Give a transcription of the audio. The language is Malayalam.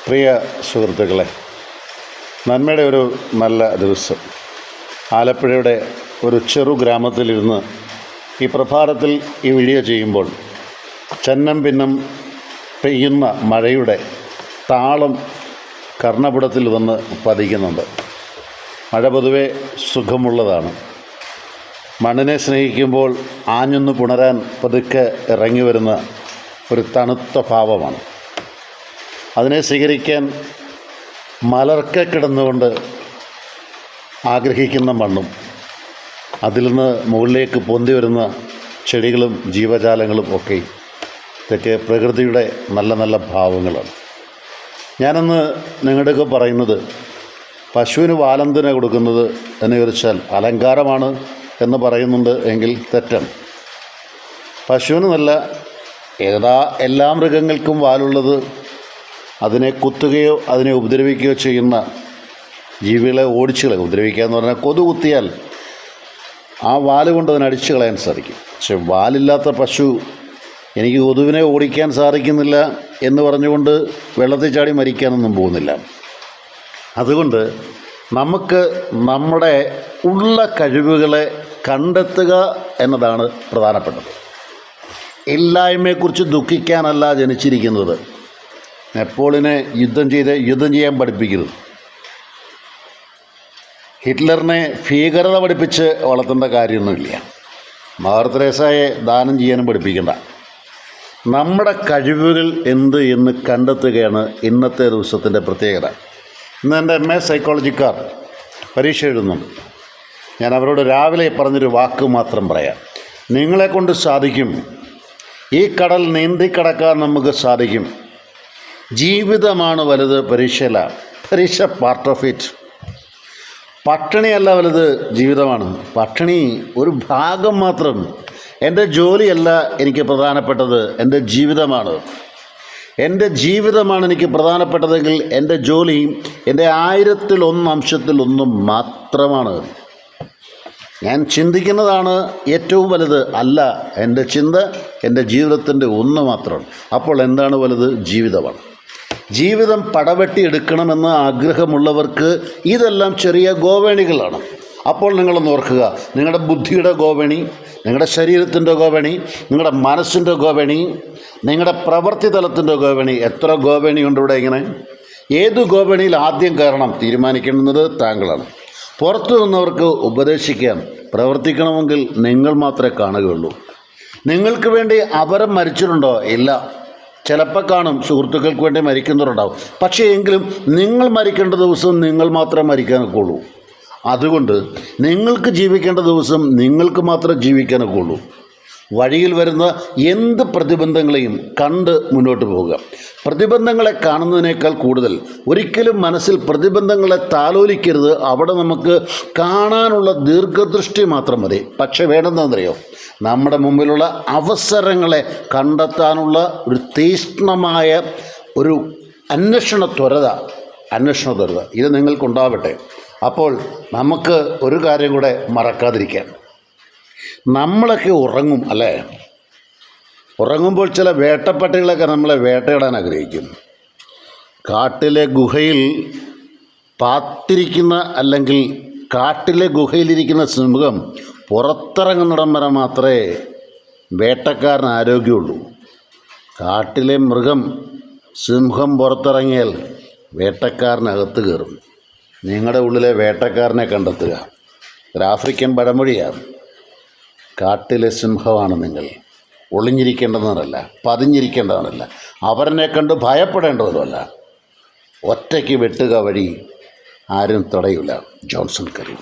പ്രിയ സുഹൃത്തുക്കളെ, നന്മയുടെ ഒരു നല്ല ദിവസം. ആലപ്പുഴയുടെ ഒരു ചെറു ഗ്രാമത്തിലിരുന്ന് ഈ പ്രഭാതത്തിൽ ഈ വീഡിയോ ചെയ്യുമ്പോൾ ചന്നം ഭിന്നം പെയ്യുന്ന മഴയുടെ താളം കർണപുടത്തിൽ വന്ന് പതിക്കുന്നുണ്ട്. മഴ പൊതുവെ സുഖമുള്ളതാണ്. മണ്ണിനെ സ്നേഹിക്കുമ്പോൾ ആഞ്ഞൊന്ന് പുണരാൻ പതുക്കെ ഇറങ്ങി വരുന്ന ഒരു തണുത്ത ഭാവമാണ്. അതിനെ സ്വീകരിക്കാൻ മലർക്കെ കിടന്നുകൊണ്ട് ആഗ്രഹിക്കുന്ന മണ്ണും അതിൽ നിന്ന് മുകളിലേക്ക് പൊന്തി വരുന്ന ചെടികളും ജീവജാലങ്ങളും ഒക്കെ ഇതൊക്കെ പ്രകൃതിയുടെ നല്ല നല്ല ഭാവങ്ങളാണ്. ഞാനന്ന് നിങ്ങളുടെയൊക്കെ പറയുന്നത് പശുവിന് വാലന്തിന കൊടുക്കുന്നത് എന്ന് ചോദിച്ചാൽ അലങ്കാരമാണ് എന്ന് പറയുന്നുണ്ട് എങ്കിൽ തെറ്റാണ്. പശുവിന് നല്ല എല്ലാ മൃഗങ്ങൾക്കും വാലുള്ളത് അതിനെ കുത്തുകയോ അതിനെ ഉപദ്രവിക്കുകയോ ചെയ്യുന്ന ജീവികളെ ഓടിച്ചു കളയും. ഉപദ്രവിക്കുക എന്ന് പറഞ്ഞാൽ കൊതു കുത്തിയാൽ ആ വാല് കൊണ്ട് അതിനെ അടിച്ചു കളയാൻ സാധിക്കും. പക്ഷെ വാലില്ലാത്ത പശു എനിക്ക് കൊതുവിനെ ഓടിക്കാൻ സാധിക്കുന്നില്ല എന്ന് പറഞ്ഞുകൊണ്ട് വെള്ളത്തിൽ ചാടി മരിക്കാനൊന്നും പോകുന്നില്ല. അതുകൊണ്ട് നമുക്ക് നമ്മുടെ ഉള്ള കഴിവുകളെ കണ്ടെത്തുക എന്നതാണ് പ്രധാനപ്പെട്ടത്. ഇല്ലായ്മയെക്കുറിച്ച് ദുഃഖിക്കാനല്ല ജനിച്ചിരിക്കുന്നത്. നെപ്പോളിയനെ യുദ്ധം ചെയ്യാൻ പഠിപ്പിക്കരുത്. ഹിറ്റ്ലറിനെ ഭീകരത പഠിപ്പിച്ച് വളർത്തേണ്ട കാര്യമൊന്നുമില്ല. മദർ തെരേസയെ ദാനം ചെയ്യാനും പഠിപ്പിക്കേണ്ട. നമ്മുടെ കഴിവുകൾ എന്ത് എന്ന് കണ്ടെത്തുകയാണ് ഇന്നത്തെ ദിവസത്തിൻ്റെ പ്രത്യേകത. ഇന്ന് എൻ്റെ MA സൈക്കോളജിക്കാർ പരീക്ഷ എഴുതുന്നുണ്ട്. ഞാൻ അവരോട് രാവിലെ പറഞ്ഞൊരു വാക്ക് മാത്രം പറയാം. നിങ്ങളെക്കൊണ്ട് സാധിക്കും. ഈ കടൽ നീന്തിക്കടക്കാൻ നമുക്ക് സാധിക്കും. ജീവിതമാണ് വലുത്, പരീക്ഷയല്ല. പരീക്ഷ പാർട്ട് ഓഫ് ഇറ്റ്. പട്ടിണിയല്ല വലുത്, ജീവിതമാണ്. പട്ടിണി ഒരു ഭാഗം മാത്രം. എൻ്റെ ജോലിയല്ല എനിക്ക് പ്രധാനപ്പെട്ടത്, എൻ്റെ ജീവിതമാണ്. എൻ്റെ ജീവിതമാണ് എനിക്ക് പ്രധാനപ്പെട്ടതെങ്കിൽ എൻ്റെ ജോലി എൻ്റെ 1000-1 അംശത്തിൽ1 മാത്രമാണ്. ഞാൻ ചിന്തിക്കുന്നതാണ് ഏറ്റവും വലുത് അല്ല. എൻ്റെ ചിന്ത എൻ്റെ ജീവിതത്തിൻ്റെ 1 മാത്രമാണ്. അപ്പോൾ എന്താണ് വലുത്? ജീവിതമാണ്. ജീവിതം പടവെട്ടിയെടുക്കണമെന്ന് ആഗ്രഹമുള്ളവർക്ക് ഇതെല്ലാം ചെറിയ ഗോവേണികളാണ്. അപ്പോൾ നിങ്ങളൊന്ന് ഓർക്കുക, നിങ്ങളുടെ ബുദ്ധിയുടെ ഗോവേണി, നിങ്ങളുടെ ശരീരത്തിൻ്റെ ഗോവേണി, നിങ്ങളുടെ മനസ്സിൻ്റെ ഗോവേണി, നിങ്ങളുടെ പ്രവൃത്തി തലത്തിൻ്റെ ഗോവേണി. എത്ര ഗോവേണിയുണ്ട് ഇവിടെ? ഇങ്ങനെ ഏത് ഗോവേണിയിൽ ആദ്യം കയറണം തീരുമാനിക്കുന്നത് താങ്കളാണ്. പുറത്തു നിന്നവർക്ക് ഉപദേശിക്കാം. പ്രവർത്തിക്കണമെങ്കിൽ നിങ്ങൾ മാത്രമേ കാണുകയുള്ളൂ. നിങ്ങൾക്ക് വേണ്ടി അവരും മരിച്ചിട്ടുണ്ടോ? ഇല്ല. ചിലപ്പോൾ കാണും, സുഹൃത്തുക്കൾക്ക് വേണ്ടി മരിക്കുന്നവരുണ്ടാവും. പക്ഷേ എങ്കിലും നിങ്ങൾ മരിക്കേണ്ട ദിവസം നിങ്ങൾ മാത്രമേ മരിക്കാനൊക്കെ ഉള്ളൂ. അതുകൊണ്ട് നിങ്ങൾക്ക് ജീവിക്കേണ്ട ദിവസം നിങ്ങൾക്ക് മാത്രമേ ജീവിക്കാനൊക്കെ ഉള്ളൂ. വഴിയിൽ വരുന്ന എന്ത് പ്രതിബന്ധങ്ങളെയും കണ്ട് മുന്നോട്ട് പോവുക. പ്രതിബന്ധങ്ങളെ കാണുന്നതിനേക്കാൾ കൂടുതൽ ഒരിക്കലും മനസ്സിൽ പ്രതിബന്ധങ്ങളെ താലോലിക്കരുത്. അവിടെ നമുക്ക് കാണാനുള്ള ദീർഘദൃഷ്ടി മാത്രം മതി. പക്ഷെ വേണമെന്നറിയോ, നമ്മുടെ മുമ്പിലുള്ള അവസരങ്ങളെ കണ്ടെത്താനുള്ള ഒരു തീക്ഷ്ണമായ ഒരു അന്വേഷണ ത്വരത ഇത് നിങ്ങൾക്കുണ്ടാവട്ടെ. അപ്പോൾ നമുക്ക് ഒരു കാര്യം കൂടെ മറക്കാതിരിക്കാം. നമ്മളൊക്കെ ഉറങ്ങും അല്ലേ? ഉറങ്ങുമ്പോൾ ചില വേട്ടപ്പട്ടികളൊക്കെ നമ്മളെ വേട്ടയിടാൻ ആഗ്രഹിക്കും. കാട്ടിലെ ഗുഹയിൽ പാത്തിരിക്കുന്ന അല്ലെങ്കിൽ കാട്ടിലെ ഗുഹയിലിരിക്കുന്ന സിംഹം പുറത്തിറങ്ങുന്നിടം വരെ മാത്രമേ വേട്ടക്കാരന് ആരോഗ്യമുള്ളൂ. കാട്ടിലെ മൃഗം സിംഹം പുറത്തിറങ്ങിയാൽ വേട്ടക്കാരനകത്ത് കയറും. നിങ്ങളുടെ ഉള്ളിലെ വേട്ടക്കാരനെ കണ്ടെത്തുക. ഒരു ആഫ്രിക്കൻ പഴമൊഴിയാണ്. കാട്ടിലെ സിംഹമാണ് നിങ്ങൾ. ഒളിഞ്ഞിരിക്കേണ്ടതെന്നല്ല, പതിഞ്ഞിരിക്കേണ്ടതെന്നല്ല, അവരനെ കണ്ട് ഭയപ്പെടേണ്ടതുമല്ല. ഒറ്റയ്ക്ക് വെട്ടുക വഴി ആരും തടയില്ല. ജോൺസൺ കരീം.